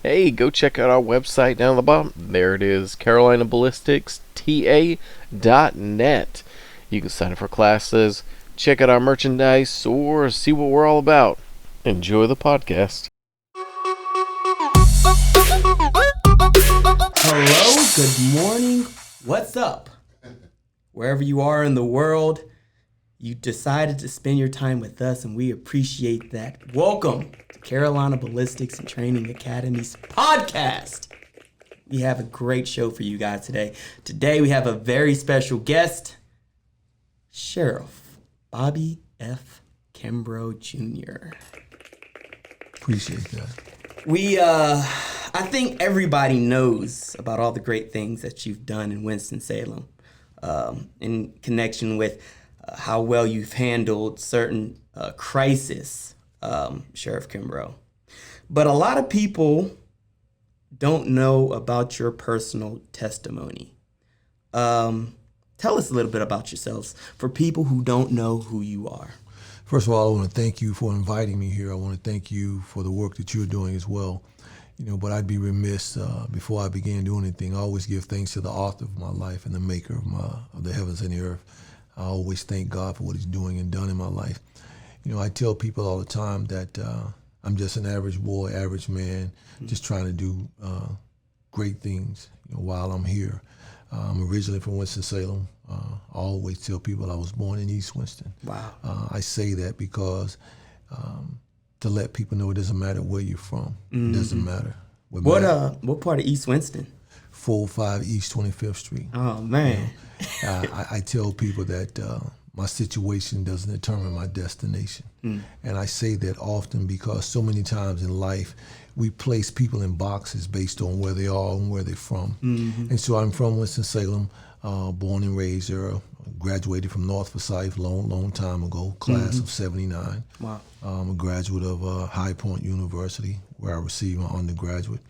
Hey, go check out our website down the bottom. There it is, CarolinaBallisticsTA.net. You can sign up for classes, check out our merchandise, or see what we're all about. Enjoy the podcast. Hello, good morning, what's up? Wherever you are in the world, you decided to spend your time with us, and we appreciate that. Welcome to Carolina Ballistics and Training Academy's podcast. We have a great show for you guys today. Today we have a very special guest, Sheriff Bobby F. Kimbrough Jr. Appreciate that. I think everybody knows about all the great things that you've done in Winston Salem, in connection with how well you've handled certain crisis, Sherriff Kimbrough. But a lot of people don't know about your personal testimony. Tell us a little bit about yourselves for people who don't know who you are. First of all, I want to thank you for inviting me here. I want to thank you for the work that you're doing as well. But I'd be remiss before I began doing anything. I always give thanks to the author of my life and the maker of the heavens and the earth. I always thank God for what he's doing and done in my life. I tell people all the time that I'm just an average boy, average man, just trying to do great things while I'm here. I'm originally from Winston-Salem. I always tell people I was born in East Winston. Wow. I say that because to let people know it doesn't matter where you're from. It doesn't matter. What part of East Winston? 405 East 25th Street. Oh, man. I tell people that my situation doesn't determine my destination. And I say that often because so many times in life, we place people in boxes based on where they are and where they're from. And so I'm from Winston-Salem, born and raised there, graduated from North Forsyth long time ago, class of 79. Wow. I'm a graduate of High Point University, where I received my undergraduate.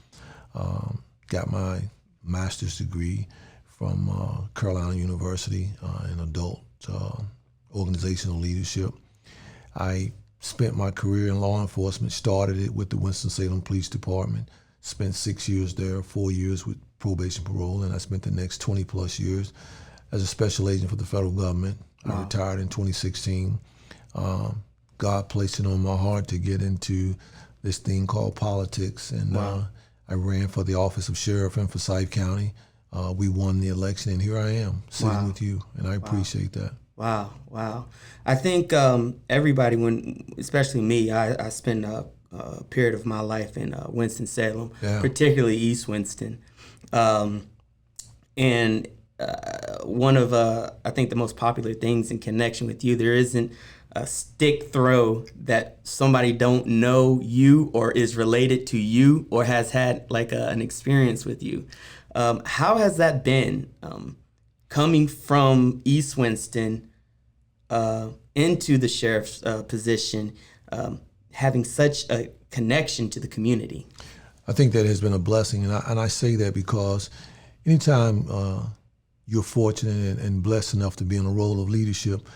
Got my master's degree from Carolina University in adult organizational leadership. I spent my career in law enforcement, started it with the Winston-Salem Police Department, spent 6 years there, 4 years with probation parole, and I spent the next 20 plus years as a special agent for the federal government. Wow. I retired in 2016. God placed it on my heart to get into this thing called politics, and wow. I ran for the office of sheriff in Forsyth County. We won the election, and here I am sitting with you, and I appreciate that. Wow. I think everybody, especially me, I spent a period of my life in Winston-Salem, particularly East Winston. And one of, I think, the most popular things in connection with you, there isn't a stick throw that somebody don't know you or is related to you or has had like an experience with you. How has that been coming from East Winston into the sheriff's position, having such a connection to the community? I think that has been a blessing, and I say that because anytime you're fortunate and blessed enough to be in a role of leadership,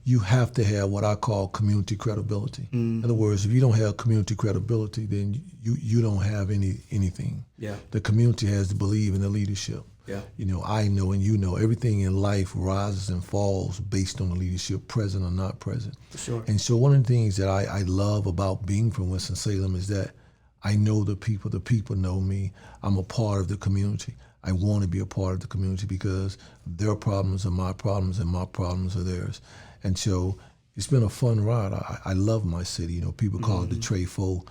you have to have what I call community credibility. In other words, if you don't have community credibility, then you don't have anything. Yeah. The community has to believe in the leadership. Yeah. I know and you know everything in life rises and falls based on the leadership, present or not present. For sure. And so one of the things that I love about being from Winston-Salem is that I know the people know me. I'm a part of the community. I want to be a part of the community because their problems are my problems and my problems are theirs. And so it's been a fun ride. I love my city. People call it the Tre-Four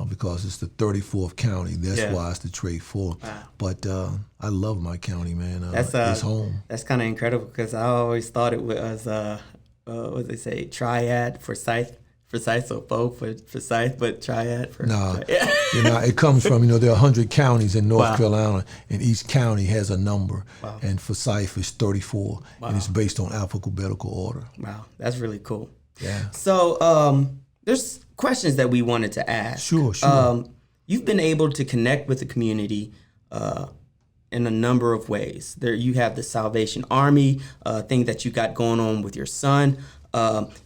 because it's the 34th county. That's why it's the Tre-Four. Wow. But I love my county, man. It's home. That's kind of incredible because I always thought it was, what they say, triad, Forsyth, so four for Forsyth, but triad for... Nah, it comes from, there are 100 counties in North Carolina, and each county has a number, and Forsyth is 34, and it's based on alphabetical order. Wow, that's really cool. Yeah. So there's questions that we wanted to ask. Sure. You've been able to connect with the community in a number of ways. There, you have the Salvation Army thing that you got going on with your son.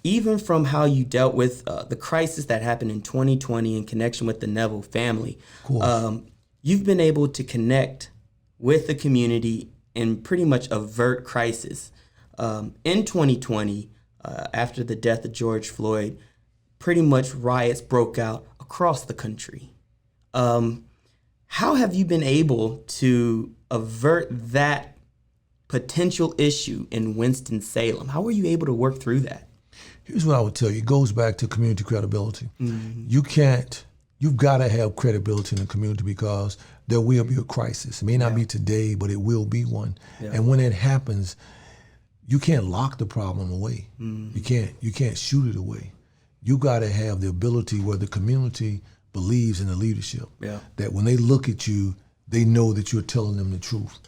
even from how you dealt with the crisis that happened in 2020 in connection with the Neville family. You've been able to connect with the community and pretty much avert crisis. In 2020, after the death of George Floyd, pretty much riots broke out across the country. How have you been able to avert that potential issue in Winston-Salem? How were you able to work through that? Here's what I would tell you. It goes back to community credibility. You've got to have credibility in the community because there will be a crisis. It may not be today, but it will be one. Yeah. And when it happens, you can't lock the problem away. You can't shoot it away. You got to have the ability where the community believes in the leadership. That when they look at you, they know that you're telling them the truth.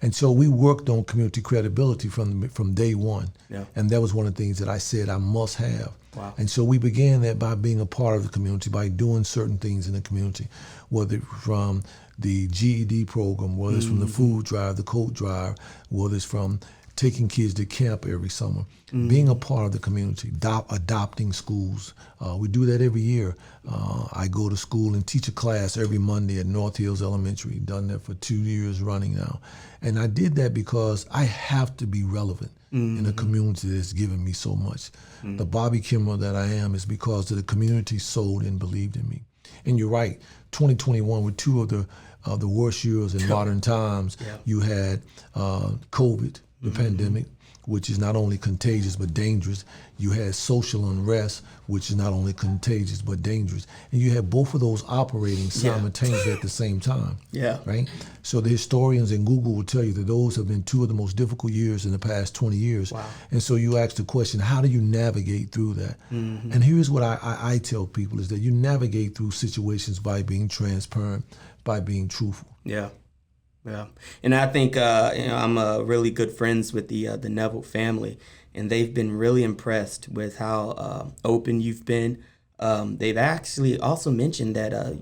And so we worked on community credibility from day one. And that was one of the things that I said I must have. And so we began that by being a part of the community, by doing certain things in the community, whether from the GED program, whether it's from the food drive, the coat drive, whether it's from taking kids to camp every summer, being a part of the community, adopting schools. We do that every year. I go to school and teach a class every Monday at North Hills Elementary, done that for 2 years running now. And I did that because I have to be relevant in a community that's given me so much. The Bobby Kimbrough that I am is because of the community sold and believed in me. And you're right, 2021 were two of the worst years in modern times. You had COVID, the pandemic, which is not only contagious but dangerous. You had social unrest, which is not only contagious but dangerous. And you had both of those operating simultaneously at the same time. Right? So the historians and Google will tell you that those have been two of the most difficult years in the past 20 years. And so you ask the question, how do you navigate through that? And here's what I tell people is that you navigate through situations by being transparent, by being truthful. And I think I'm really good friends with the Neville family, and they've been really impressed with how open you've been. They've actually also mentioned that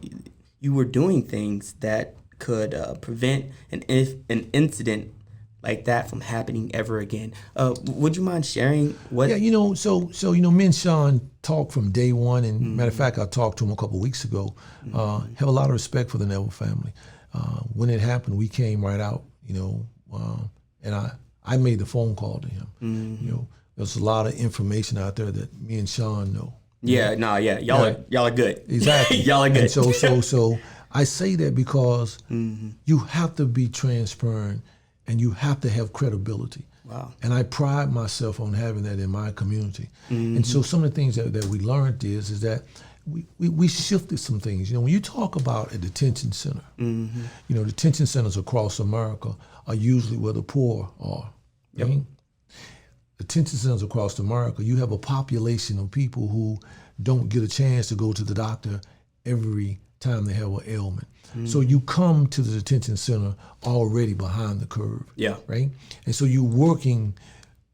you were doing things that could prevent an incident like that from happening ever again. Would you mind sharing what? So me and Sean talked from day one, and matter of fact, I talked to him a couple of weeks ago. Have a lot of respect for the Neville family. When it happened, we came right out, and I made the phone call to him. There's a lot of information out there that me and Sean know. Y'all are good. Exactly. Y'all are good. And so I say that because you have to be transparent and you have to have credibility. And I pride myself on having that in my community. And so some of the things that we learned is that we shifted some things. When you talk about a detention center, detention centers across America are usually where the poor are. Right? Detention centers across America, you have a population of people who don't get a chance to go to the doctor every time they have an ailment. So you come to the detention center already behind the curve. Right? And so you're working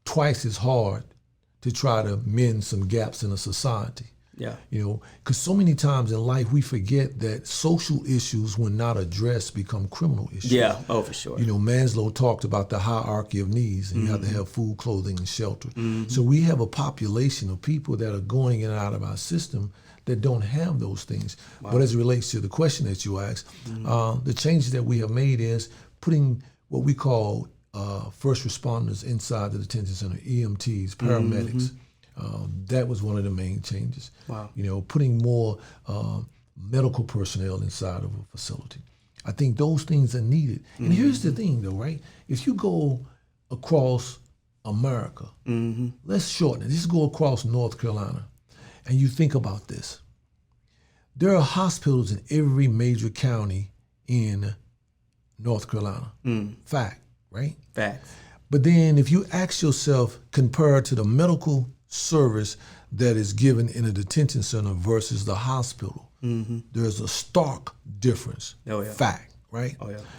twice as hard to try to mend some gaps in a society. Because so many times in life we forget that social issues, when not addressed, become criminal issues. For sure. Maslow talked about the hierarchy of needs, and you have to have food, clothing, and shelter. So we have a population of people that are going in and out of our system that don't have those things. But as it relates to the question that you asked, the changes that we have made is putting what we call first responders inside the detention center, EMTs, paramedics. That was one of the main changes. Putting more medical personnel inside of a facility. I think those things are needed. And here's the thing, though, right? If you go across America, let's shorten it. Just go across North Carolina, and you think about this. There are hospitals in every major county in North Carolina. Fact, right? Fact. But then if you ask yourself, compared to the medical service that is given in a detention center versus the hospital, there's a stark difference. Fact, right?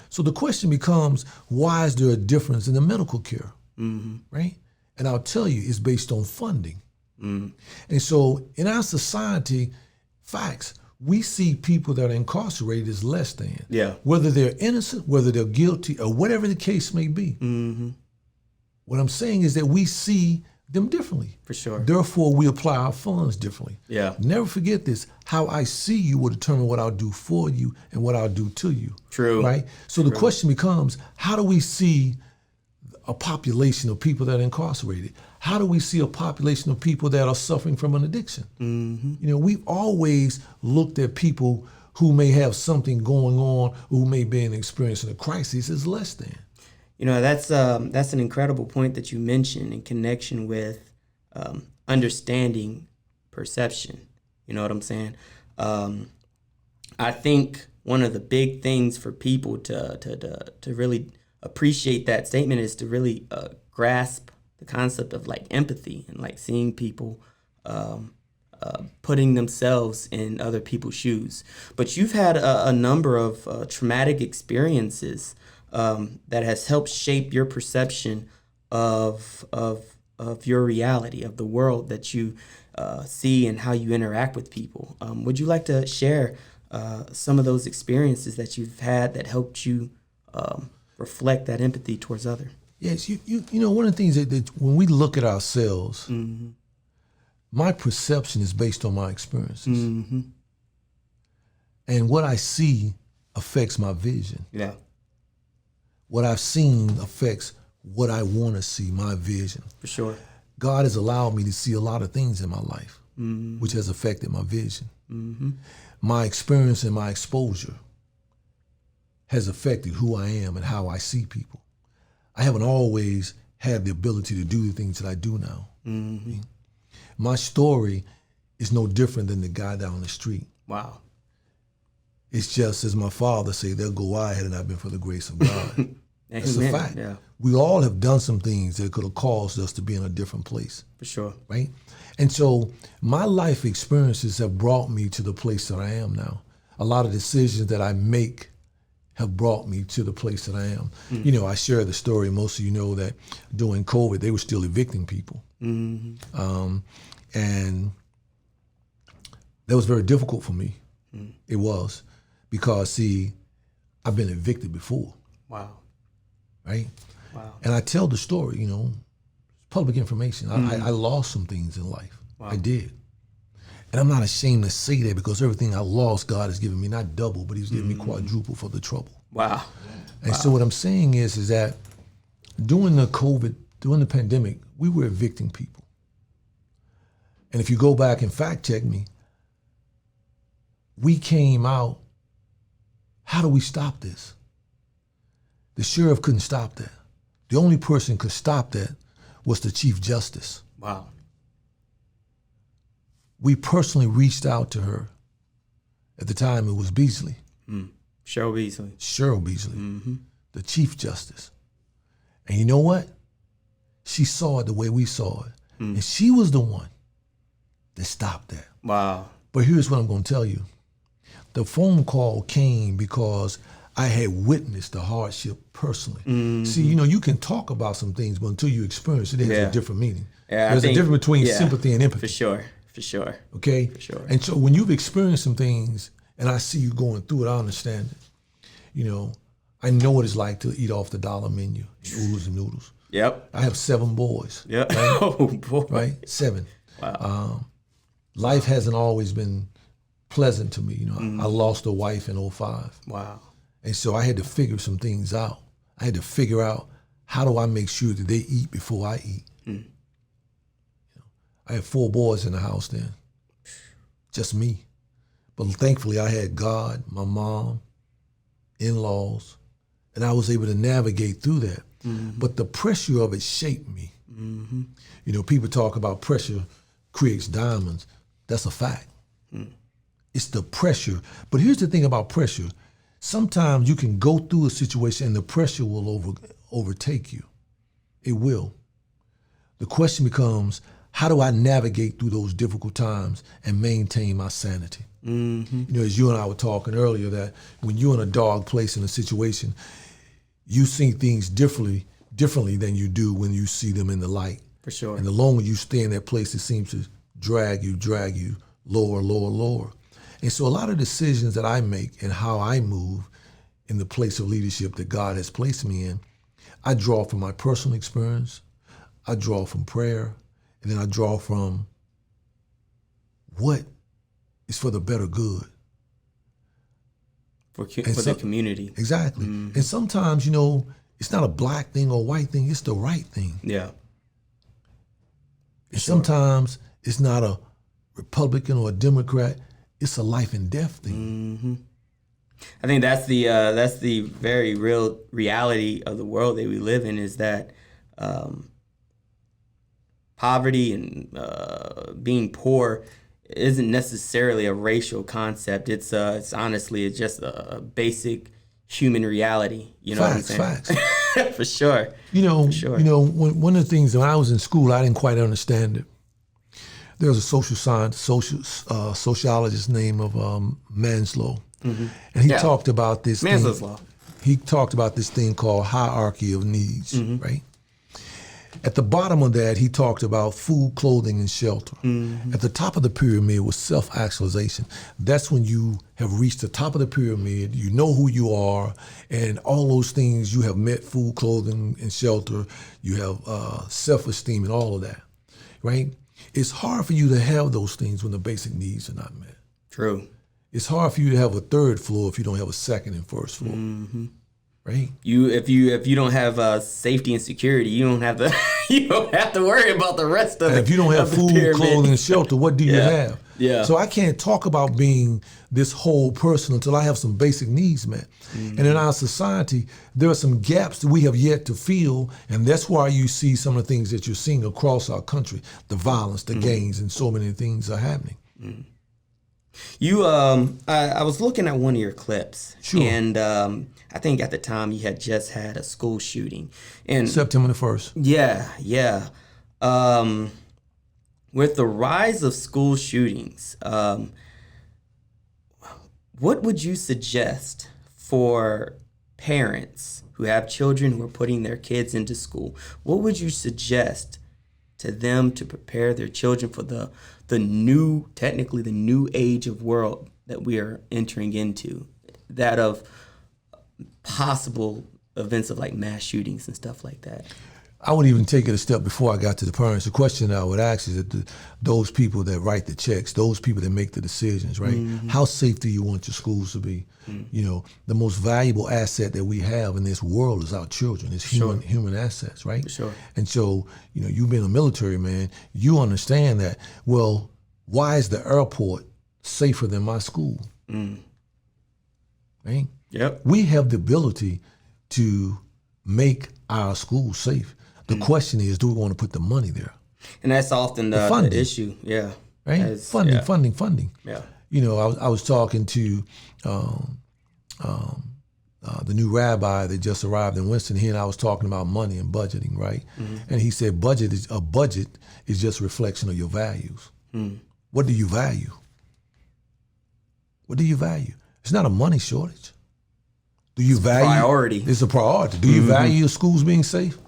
So the question becomes, why is there a difference in the medical care? Right? And I'll tell you, it's based on funding. And so in our society, facts, we see people that are incarcerated as less than. Whether they're innocent, whether they're guilty, or whatever the case may be. What I'm saying is that we see them differently. For sure. Therefore, we apply our funds differently. Yeah. Never forget this. How I see you will determine what I'll do for you and what I'll do to you. True. Right? So the question becomes, how do we see a population of people that are incarcerated? How do we see a population of people that are suffering from an addiction? Mm-hmm. We've always looked at people who may have something going on, who may be experiencing a crisis as less than. That's an incredible point that you mentioned in connection with understanding perception. You know what I'm saying? I think one of the big things for people to really appreciate that statement is to really grasp the concept of like empathy and like seeing people putting themselves in other people's shoes. But you've had a number of traumatic experiences that has helped shape your perception of your reality, of the world that you see and how you interact with people. Would you like to share some of those experiences that you've had that helped you reflect that empathy towards others? Yes, one of the things that when we look at ourselves, Mm-hmm. my perception is based on my experiences. Mm-hmm. And what I see affects my vision. Yeah. What I've seen affects what I want to see, my vision. For sure. God has allowed me to see a lot of things in my life, Mm-hmm. which has affected my vision. Mm-hmm. My experience and my exposure has affected who I am and how I see people. I haven't always had the ability to do the things that I do now. Mm-hmm. My story is no different than the guy down the street. Wow. It's just, as my father said, they'll go I had it not been for the grace of God. That's a fact. Yeah. We all have done some things that could have caused us to be in a different place. For sure. Right? And so my life experiences have brought me to the place that I am now. A lot of decisions that I make have brought me to the place that I am. I share the story, most of you know that during COVID, they were still evicting people. Mm-hmm. And that was very difficult for me. It was, because see, I've been evicted before. Wow. Right? Wow. And I tell the story, it's public information. I lost some things in life. Wow. I did. And I'm not ashamed to say that, because everything I lost, God has given me not double, but he's given me quadruple for the trouble. Wow. And so what I'm saying is that during the pandemic, we were evicting people. And if you go back and fact check me, we came out, how do we stop this? The sheriff couldn't stop that. The only person could stop that was the Chief Justice. Wow. We personally reached out to her. At the time, it was Beasley. Cheryl Beasley. Cheryl Beasley, Mm-hmm. the Chief Justice. And you know what? She saw it the way we saw it. And she was the one that stopped that. Wow. But here's what I'm going to tell you. The phone call came because I had witnessed the hardship personally. Mm-hmm. See, you can talk about some things, but until you experience it, it has a different meaning. Yeah, There's a difference between sympathy and empathy. For sure. Okay? For sure. And so when you've experienced some things, and I see you going through it, I understand it. I know what it's like to eat off the dollar menu, oodles and noodles. Yep. I have 7 boys. Yep. Right? Oh, boy. Right? 7. Wow. Life hasn't always been pleasant to me. I lost a wife in 2005. Wow. And so I had to figure some things out. I had to figure out, how do I make sure that they eat before I eat? I had 4 boys in the house then, just me. But thankfully I had God, my mom, in-laws, and I was able to navigate through that. But the pressure of it shaped me. People talk about pressure creates diamonds. That's a fact. It's the pressure. But here's the thing about pressure. Sometimes you can go through a situation and the pressure will overtake you. It will. The question becomes, how do I navigate through those difficult times and maintain my sanity? As you and I were talking earlier, that when you're in a dark place in a situation, you see things differently than you do when you see them in the light. For sure. And the longer you stay in that place, it seems to drag you lower, lower, lower. And so a lot of decisions that I make and how I move in the place of leadership that God has placed me in, I draw from my personal experience, I draw from prayer, and then I draw from what is for the better good. For the community. Exactly. And sometimes, it's not a black thing or white thing, it's the right thing. Yeah. And sometimes it's not a Republican or a Democrat, it's a life and death thing. I think that's the very real reality of the world that we live in, is that poverty and being poor isn't necessarily a racial concept. It's honestly just a basic human reality. You know Facts, what I'm saying? facts. For sure. One of the things when I was in school, I didn't quite understand it. There was a sociologist named of Manslow, and he talked about this. Maslow's law. He talked about this thing called hierarchy of needs, right? At the bottom of that, he talked about food, clothing, and shelter. At the top of the pyramid was self-actualization. That's when you have reached the top of the pyramid, you know who you are, and all those things you have met: food, clothing, and shelter. You have self-esteem and all of that, right? It's hard for you to have those things when the basic needs are not met. True. It's hard for you to have a third floor if you don't have a second and first floor. Right? If you don't have safety and security, you don't have to worry about the rest of it. If you don't have food, clothing, and shelter, what do you have? Yeah. So I can't talk about being this whole person until I have some basic needs met. And in our society, there are some gaps that we have yet to fill, and that's why you see some of the things that you're seeing across our country: the violence, the gangs, and so many things are happening. I was looking at one of your clips, Sure. and I think at the time you had just had a school shooting, and September the 1st. Yeah. With the rise of school shootings, what would you suggest for parents who have children who are putting their kids into school? What would you suggest to them to prepare their children for the new age of world that we are entering into, that of possible events of like mass shootings and stuff like that? I would even take it a step before I got to the parents. The question I would ask is that those people that write the checks, those people that make the decisions, right? How safe do you want your schools to be? The most valuable asset that we have in this world is our children. It's human assets, right? For sure. And so, you've been a military man, you understand that. Well, why is the airport safer than my school? Right? Yep. We have the ability to make our schools safe. The question is, do we want to put the money there? And that's often the issue. Yeah. Right? Funding. Yeah. I was talking to the new rabbi that just arrived in Winston. He and I was talking about money and budgeting, right? And he said budget is just a reflection of your values. What do you value? What do you value? It's not a money shortage. Do you value? Priority. It's a priority. Do you value your schools being safe?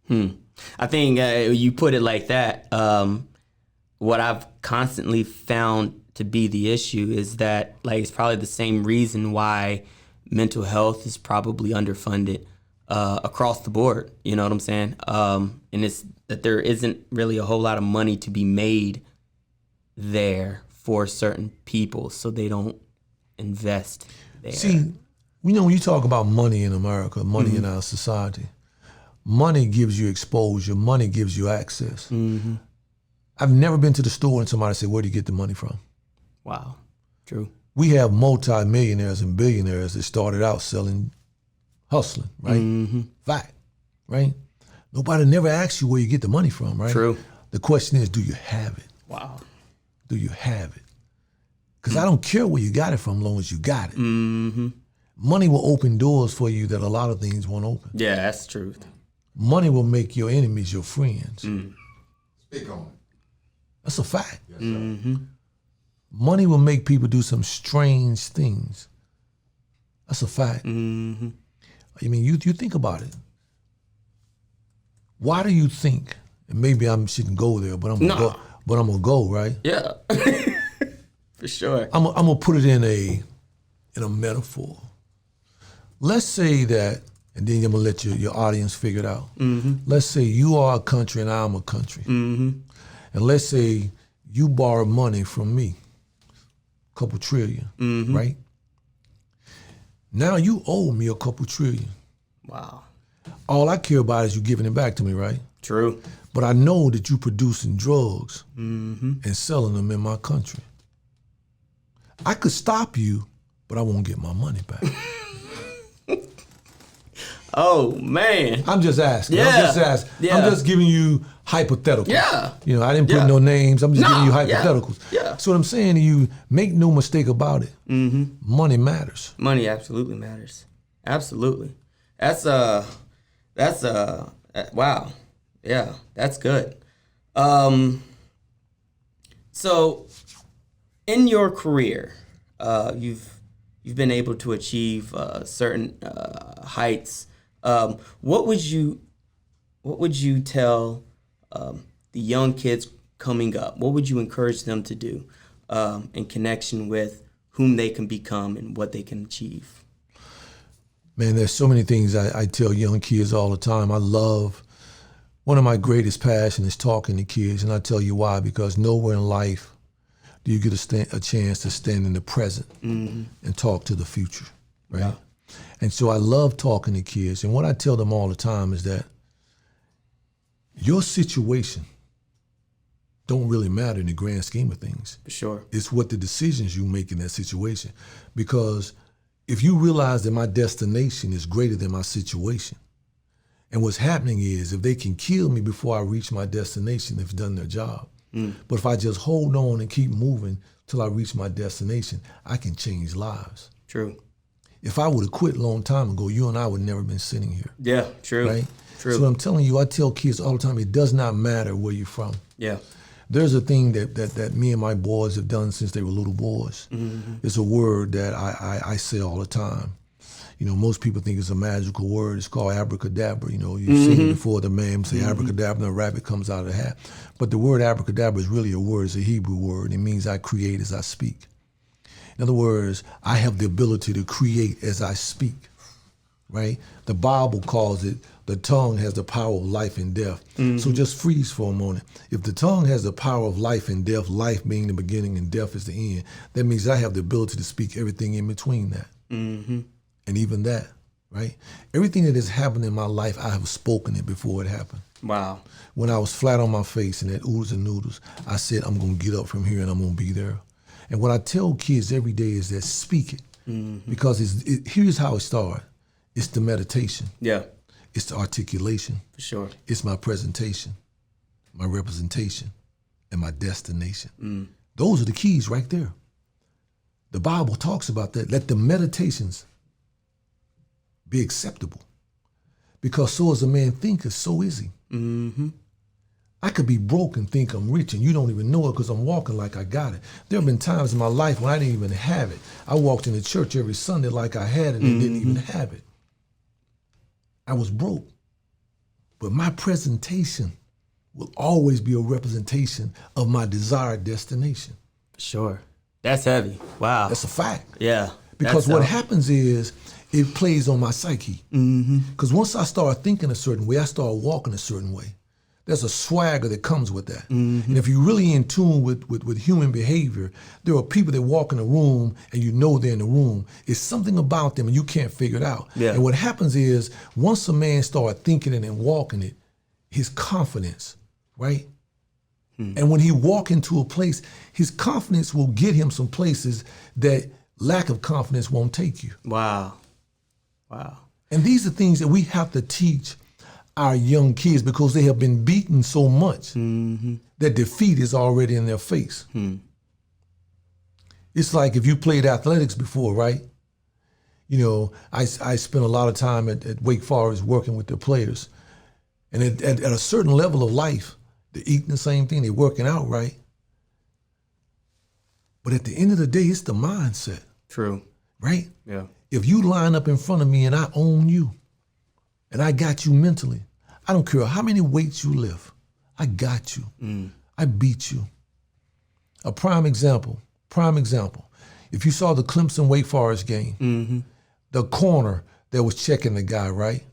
I think you put it like that. What I've constantly found to be the issue is that, it's probably the same reason why mental health is probably underfunded across the board. You know what I'm saying? And it's that there isn't really a whole lot of money to be made there for certain people, so they don't invest there. See, when you talk about money in America, money in our society, money gives you exposure, money gives you access. I've never been to the store and somebody said, where do you get the money from? Wow, true. We have multi-millionaires and billionaires that started out hustling, right? Fact, right? Nobody never asks you where you get the money from, right? True. The question is, do you have it? Wow. Do you have it? Because I don't care where you got it from, as long as you got it. Money will open doors for you that a lot of things won't open. Yeah, that's the truth. Money will make your enemies your friends. Speak on it. That's a fact. Yes, sir. Money will make people do some strange things. That's a fact. I mean, you think about it. Why do you think? And maybe I shouldn't go there, but I'm gonna go. But I'm gonna go, right? Yeah, for sure. I'm gonna put it in a metaphor. Let's say that and then I'm gonna let your audience figure it out. Let's say you are a country and I'm a country. And let's say you borrow money from me, a couple trillion, right? Now you owe me a couple trillion. Wow. All I care about is you giving it back to me, right? True. But I know that you producing drugs and selling them in my country. I could stop you, but I won't get my money back. Oh, man. I'm just asking. Yeah. I'm just asking. Yeah. I'm just giving you hypotheticals. Yeah. You know, I didn't put Yeah. no names. I'm just giving you hypotheticals. Yeah. So what I'm saying to you, make no mistake about it. Money matters. Money absolutely matters. Absolutely. That's wow. Yeah, that's good. So in your career, you've been able to achieve certain heights. What would you tell the young kids coming up? What would you encourage them to do in connection with whom they can become and what they can achieve? Man, there's so many things I tell young kids all the time. One of my greatest passions is talking to kids, and I tell you why, because nowhere in life do you get a chance to stand in the present and talk to the future, right? Yeah. And so I love talking to kids, and what I tell them all the time is that your situation don't really matter in the grand scheme of things. For sure. It's what the decisions you make in that situation. Because if you realize that my destination is greater than my situation, and what's happening is if they can kill me before I reach my destination, they've done their job. But if I just hold on and keep moving till I reach my destination, I can change lives. True. If I would have quit a long time ago, you and I would never been sitting here. Yeah, true. Right? True. So I'm telling you, I tell kids all the time, it does not matter where you're from. Yeah. There's a thing that me and my boys have done since they were little boys. It's a word that I say all the time. You know, most people think it's a magical word. It's called abracadabra. You know, you've seen it before. The man say abracadabra and a rabbit comes out of the hat. But the word abracadabra is really a word. It's a Hebrew word. It means I create as I speak. In other words, I have the ability to create as I speak, right? The Bible calls it the tongue has the power of life and death. So just freeze for a moment. If the tongue has the power of life and death, life being the beginning and death is the end, that means I have the ability to speak everything in between that. And even that, right? Everything that has happened in my life, I have spoken it before it happened. Wow. When I was flat on my face and at oodles and noodles, I said, I'm going to get up from here and I'm going to be there. And what I tell kids every day is that speak it. Because here's how it started. It's the meditation. Yeah. It's the articulation. For sure. It's my presentation, my representation, and my destination. Those are the keys right there. The Bible talks about that. Let the meditations be acceptable. Because so as a man thinketh, so is he. I could be broke and think I'm rich, and you don't even know it because I'm walking like I got it. There have been times in my life when I didn't even have it. I walked into church every Sunday like I had it and didn't even have it. I was broke. But my presentation will always be a representation of my desired destination. Sure. That's heavy. Wow. That's a fact. Yeah. Because what happens is it plays on my psyche. Because once I start thinking a certain way, I start walking a certain way. There's a swagger that comes with that. And if you're really in tune with human behavior, there are people that walk in a room and you know they're in the room. It's something about them and you can't figure it out. Yeah. And what happens is once a man starts thinking it and walking it, his confidence, right? And when he walk into a place, his confidence will get him some places that lack of confidence won't take you. Wow. Wow. And these are things that we have to teach our young kids because they have been beaten so much that defeat is already in their face. It's like if you played athletics before, right? You know, I spent a lot of time at Wake Forest working with the players. And at a certain level of life, they're eating the same thing, they're working out, right? But at the end of the day, it's the mindset. True. Right? Yeah. If you line up in front of me and I own you, and I got you mentally, I don't care how many weights you lift, I got you. I beat you. A prime example. If you saw the Clemson Wake Forest game, the corner that was checking the guy, right?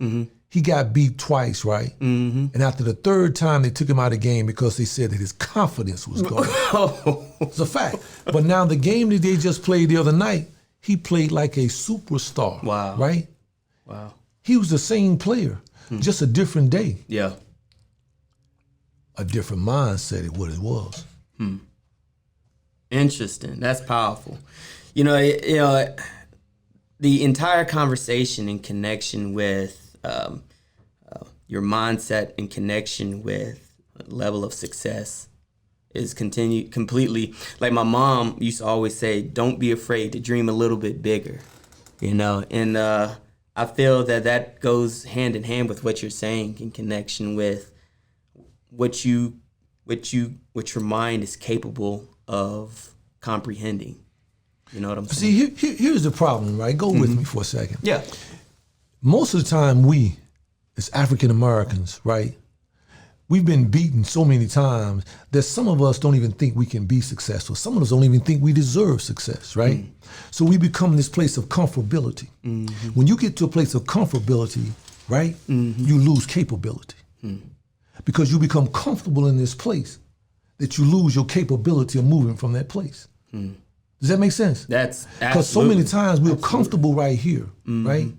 He got beat twice, right? And after the third time, they took him out of the game because they said that his confidence was gone. It's a fact. But now the game that they just played the other night, he played like a superstar. Wow. Right? Wow. He was the same player, just a different day. Yeah. A different mindset at what it was. Interesting. That's powerful. The entire conversation in connection with your mindset in connection with level of success is completely, like my mom used to always say, don't be afraid to dream a little bit bigger, and I feel that goes hand in hand with what you're saying in connection with what your mind is capable of comprehending. You know what I'm saying? See, here's the problem, right? Go with me for a second. Yeah. Most of the time, we, as African Americans, right, we've been beaten so many times that some of us don't even think we can be successful. Some of us don't even think we deserve success, right? So we become this place of comfortability. When you get to a place of comfortability, right, you lose capability. Because you become comfortable in this place that you lose your capability of moving from that place. Does that make sense? That's because so many times we're comfortable right here, right?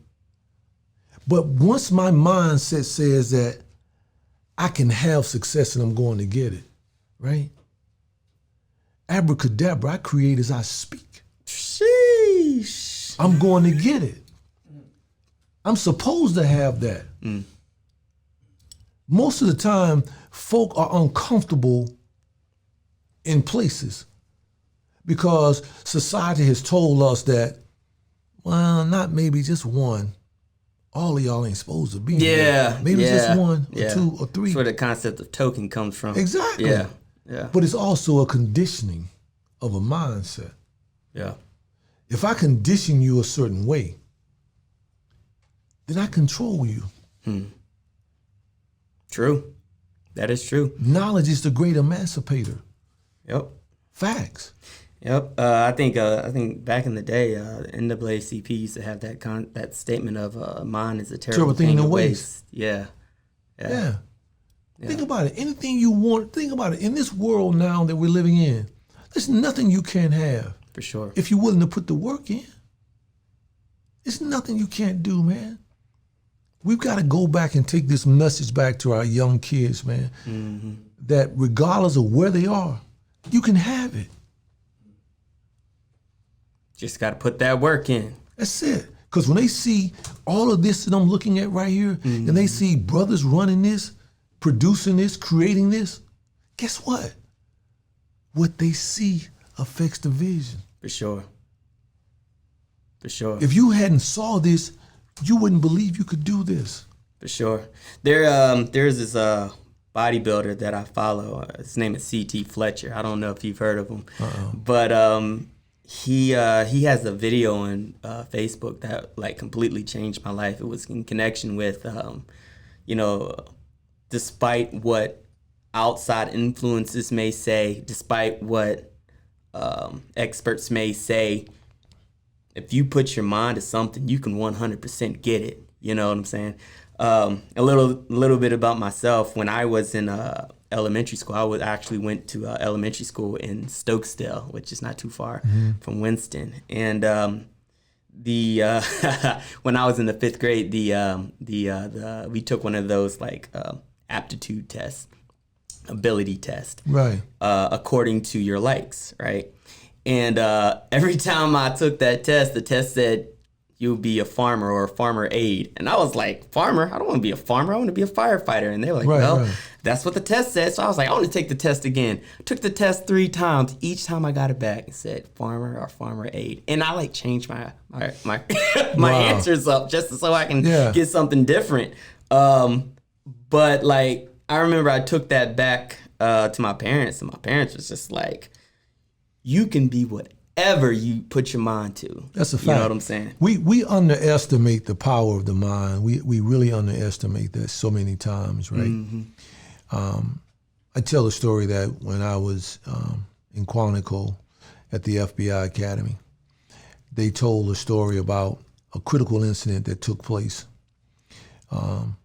But once my mindset says that I can have success and I'm going to get it, right? Abracadabra, I create as I speak. Sheesh. I'm going to get it. I'm supposed to have that. Most of the time, folk are uncomfortable in places because society has told us that, well, not maybe just one. All of y'all ain't supposed to be here. Maybe just one or two or three. That's where the concept of token comes from. Exactly. Yeah. But it's also a conditioning of a mindset. Yeah. If I condition you a certain way, then I control you. True. That is true. Knowledge is the great emancipator. Yep. Facts. Yep. I think back in the day, NAACP used to have that statement of mind is a terrible thing to waste. Yeah. Think about it. Anything you want, think about it. In this world now that we're living in, there's nothing you can't have. For sure. If you're willing to put the work in. There's nothing you can't do, man. We've got to go back and take this message back to our young kids, man. That regardless of where they are, you can have it. Just got to put that work in. That's it. Because when they see all of this that I'm looking at right here, and they see brothers running this, producing this, creating this, guess what? What they see affects the vision. For sure. For sure. If you hadn't saw this, you wouldn't believe you could do this. For sure. There's this bodybuilder that I follow. His name is C.T. Fletcher. I don't know if you've heard of him. But he has a video on Facebook that like completely changed my life. It was in connection with, despite what outside influences may say, despite what experts may say, if you put your mind to something, you can 100% get it. You know what I'm saying? A little bit about myself. When I was in elementary school, I actually went to elementary school in Stokesdale, which is not too far from Winston. And when I was in the 5th grade, we took one of those like aptitude tests, ability test, right? According to your likes, right? And every time I took that test, the test said you'll be a farmer or a farmer aide. And I was like, farmer? I don't want to be a farmer. I want to be a firefighter. And they were like, that's what the test said. So I was like, I want to take the test again. I took the test 3 times. Each time I got it back, it said farmer or farmer aide. And I like changed my answers up just so I can get something different. But like, I remember I took that back to my parents, and my parents was just like, you can be whatever you put your mind to. That's a fact. You know what I'm saying? We underestimate the power of the mind. We really underestimate that so many times, right? I tell a story that when I was in Quantico at the FBI Academy, they told a story about a critical incident that took place.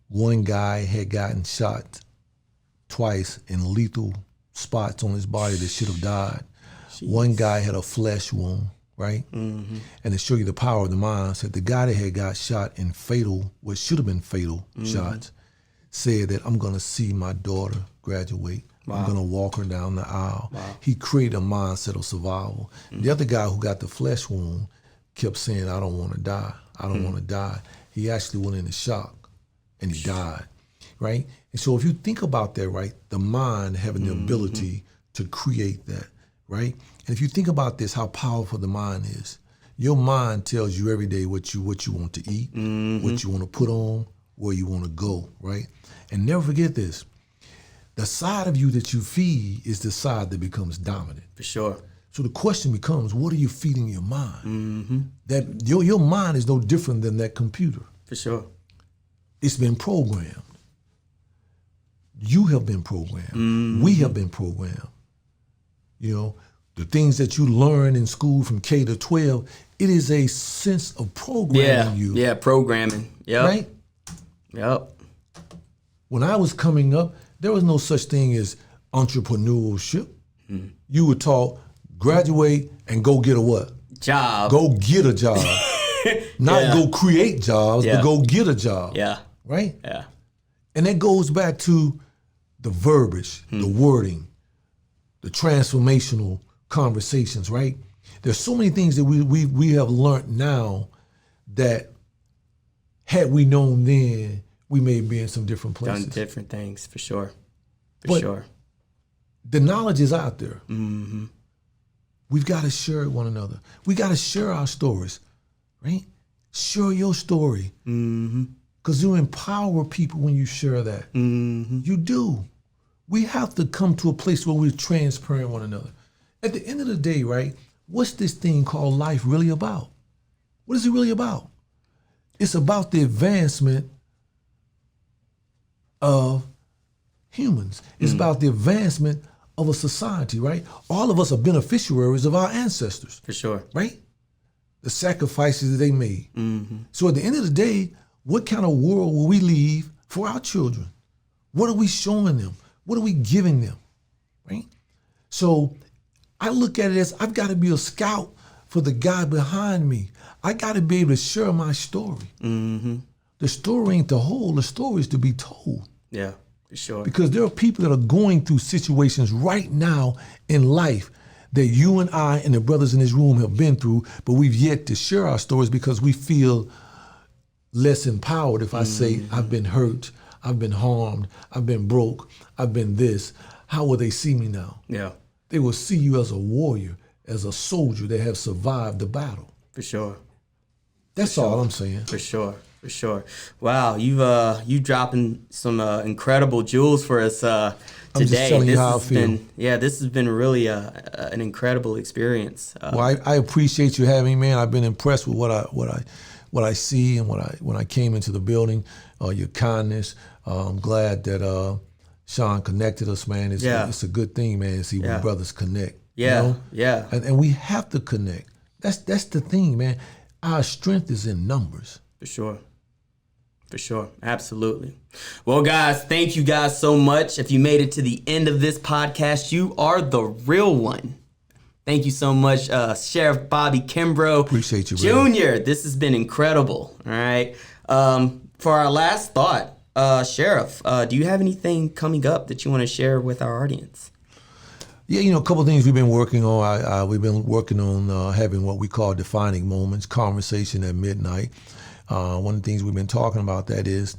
One guy had gotten shot twice in lethal spots on his body that should have died. Jeez. One guy had a flesh wound, right? Mm-hmm. And to show you the power of the mind, said the guy that had got shot in fatal, what should have been fatal shots, said that I'm gonna see my daughter graduate. Wow. I'm gonna walk her down the aisle. Wow. He created a mindset of survival. The other guy who got the flesh wound kept saying, I don't wanna die, I don't wanna die. He actually went into shock and he died, right? And so if you think about that, right, the mind having the ability to create that, right? And if you think about this, how powerful the mind is, your mind tells you every day what you want to eat, what you want to put on, where you want to go, right? And never forget this, the side of you that you feed is the side that becomes dominant. For sure. So the question becomes, what are you feeding your mind? That your mind is no different than that computer. For sure. It's been programmed. You have been programmed. We have been programmed. You know, the things that you learn in school from K to 12, it is a sense of programming you. Yeah, programming. Yep. Right? Yep. When I was coming up, there was no such thing as entrepreneurship. You were taught, graduate and go get a what? Job. Go get a job. Not go create jobs, but go get a job. Yeah. Right? Yeah. And that goes back to the verbiage, the wording, the transformational conversations, right? There's so many things that we have learned now that had we known then, we may be in some different places. Done different things, for sure. But sure. The knowledge is out there. We've got to share it with one another. We got to share our stories, right? Share your story. Because you empower people when you share that. You do. We have to come to a place where we're transparent with one another. At the end of the day, right, what's this thing called life really about? What is it really about? It's about the advancement of humans. It's about the advancement of a society, right? All of us are beneficiaries of our ancestors. For sure. Right? The sacrifices that they made. So at the end of the day, what kind of world will we leave for our children? What are we showing them? What are we giving them? Right? So I look at it as I've got to be a scout for the guy behind me. I got to be able to share my story. The story ain't to hold, the story is to be told. Yeah, for sure. Because there are people that are going through situations right now in life that you and I and the brothers in this room have been through, but we've yet to share our stories because we feel less empowered if I say, I've been hurt, I've been harmed, I've been broke, I've been this. How will they see me now? Yeah. They will see you as a warrior, as a soldier that have survived the battle. For sure. That's all I'm saying. For sure. For sure. Wow, you dropping some incredible jewels for us today. I'm just telling you how I feel. This has been really an incredible experience. Well, I appreciate you having me, man. I've been impressed with what I see and when I came into the building. Your kindness. I'm glad that Sean connected us, man. It's a good thing, man. To see when brothers connect. Yeah, you know? yeah. And we have to connect. That's the thing, man. Our strength is in numbers. For sure. For sure. Absolutely. Well, guys, thank you guys so much. If you made it to the end of this podcast, you are the real one. Thank you so much, Sheriff Bobby Kimbrough. Appreciate you, Jr. This has been incredible. All right. For our last thought, Sheriff, do you have anything coming up that you want to share with our audience? Yeah, a couple of things we've been working on. We've been working on having what we call defining moments, conversation at midnight. One of the things we've been talking about that is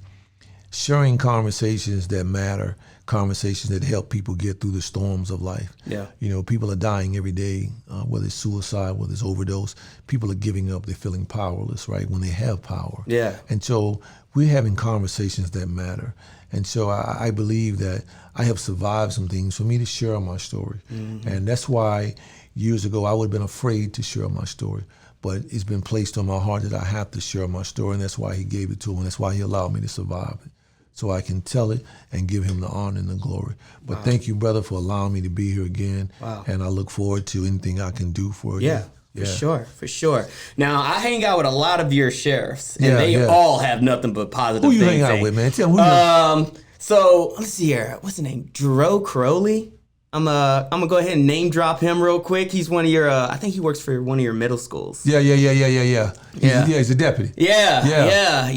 sharing conversations that matter, conversations that help people get through the storms of life. Yeah. People are dying every day, whether it's suicide, whether it's overdose. People are giving up. They're feeling powerless, right, when they have power. Yeah. And so we're having conversations that matter. And so I believe that I have survived some things for me to share my story. And that's why years ago I would have been afraid to share my story. But it's been placed on my heart that I have to share my story, and that's why he gave it to him, and that's why he allowed me to survive it. So I can tell it and give him the honor and the glory. But thank you, brother, for allowing me to be here again. Wow. And I look forward to anything I can do for you. For sure. Now, I hang out with a lot of your sheriffs, and Yeah, they yeah. all have nothing but positive Who things. you hang out saying. with, man? Tell me who you So let's see here. What's his name? Drew Crowley. I'm gonna go ahead and name drop him real quick. He's one of your. I think he works for one of your middle schools. Yeah. He's a deputy. Yeah.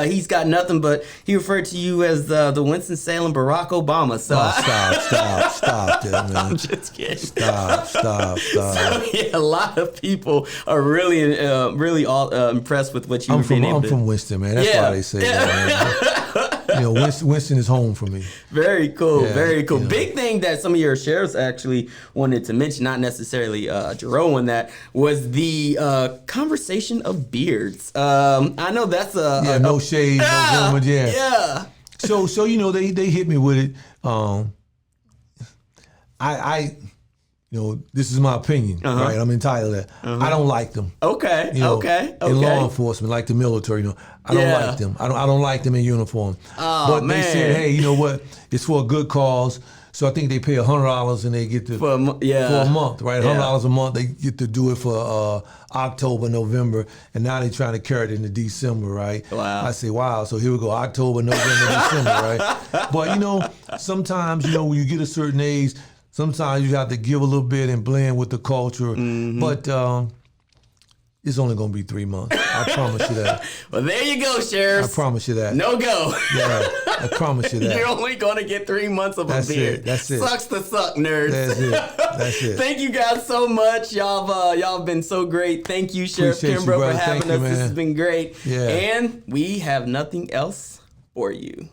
He's got nothing but he referred to you as the Winston Salem Barack Obama. So Stop that, man. I'm just kidding. Stop. So, yeah, a lot of people are really all impressed with what you've been able I'm to. from Winston, man. That's why they say that, man. You know, Winston is home for me. Very cool, Yeah, very cool. you know. Big thing that some of your sheriffs actually wanted to mention, not necessarily Jerome on that, was the conversation of beards. I know that's No shade, no rumor, Yeah. So you know they hit me with it. I you know, this is my opinion, right? I'm entitled to that. I don't like them. Okay. You know, Okay. in law enforcement, like the military, you know, I don't like them. I don't like them in uniform. Oh, but man. they said, hey, you know what? It's for a good cause. So I think they pay $100 and they get to For a month, right? Yeah. $100 a month. They get to do it for October, November, and now they're trying to carry it into December, right? Wow. I say, wow. So here we go, October, November, December, right? But you know, sometimes when you get a certain age, sometimes you have to give a little bit and blend with the culture. But it's only going to be 3 months. I promise you that. Well, there you go, sheriffs. I promise you that. No go. Yeah, I promise you that. You're only going to get 3 months of That's a beard. it. That's it. Sucks to suck, nerds. That's it. Thank you guys so much. Y'all been so great. Thank you, Sheriff Appreciate you, Kimbrough, for brother. having Thank you, us. This man. has been great. Yeah. And we have nothing else for you.